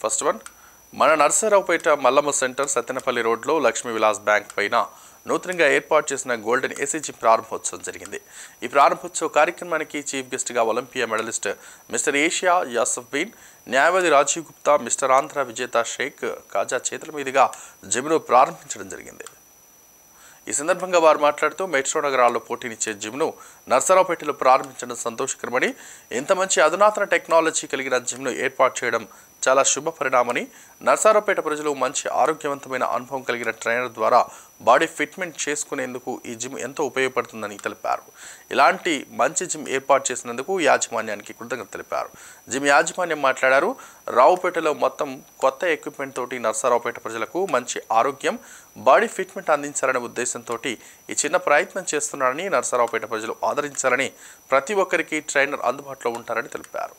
First one మన Narasaraopet Mallamma centre Sattenapalli రోడ్లో Lakshmi Vilas bank పైన నూతనంగా ఏర్పాటు చేసిన గోల్డెన్ ఏసీ జిమ్ ప్రారంభోత్సవం జరిగింది. ఈ ప్రారంభోత్సవ కార్యక్రమానికి చీఫ్ గెస్ట్గా ఒలింపియా మెడలిస్ట్ మిస్టర్ ఏషియా యాసఫ్బీన్, న్యాయవాది రాజీవ్ గుప్తా, మిస్టర్ ఆంధ్ర విజేత షేక్ కాజా చేతుల మీదుగా జిమ్ను ప్రారంభించడం జరిగింది. ఈ సందర్భంగా వారు మాట్లాడుతూ మెట్రో నగరాల్లో పోటీనిచ్చే జిమ్ను నర్సరావుపేటలో ప్రారంభించడం సంతోషకరమని, ఇంత మంచి అధునాతన టెక్నాలజీ కలిగిన జిమ్ను ఏర్పాటు చేయడం చాలా శుభ పరిణామని, నర్సరావుపేట ప్రజలు మంచి ఆరోగ్యవంతమైన అనుభవం కలిగిన ట్రైనర్ ద్వారా బాడీ ఫిట్మెంట్ చేసుకునేందుకు ఈ జిమ్ ఎంతో ఉపయోగపడుతుందని తెలిపారు. ఇలాంటి మంచి జిమ్ ఏర్పాటు చేసినందుకు యాజమాన్యానికి కృతజ్ఞతలు తెలిపారు. జిమ్ యాజమాన్యం మాట్లాడారు. రావుపేటలో మొత్తం కొత్త ఎక్విప్మెంట్ తోటి నర్సరావుపేట ప్రజలకు మంచి ఆరోగ్యం, బాడీ ఫిట్మెంట్ అందించాలనే ఉద్దేశంతో ఈ చిన్న ప్రయత్నం చేస్తున్నారని, నర్సరావుపేట ప్రజలు ఆదరించాలని, ప్రతి ఒక్కరికి ట్రైనర్ అందుబాటులో ఉంటారని తెలిపారు.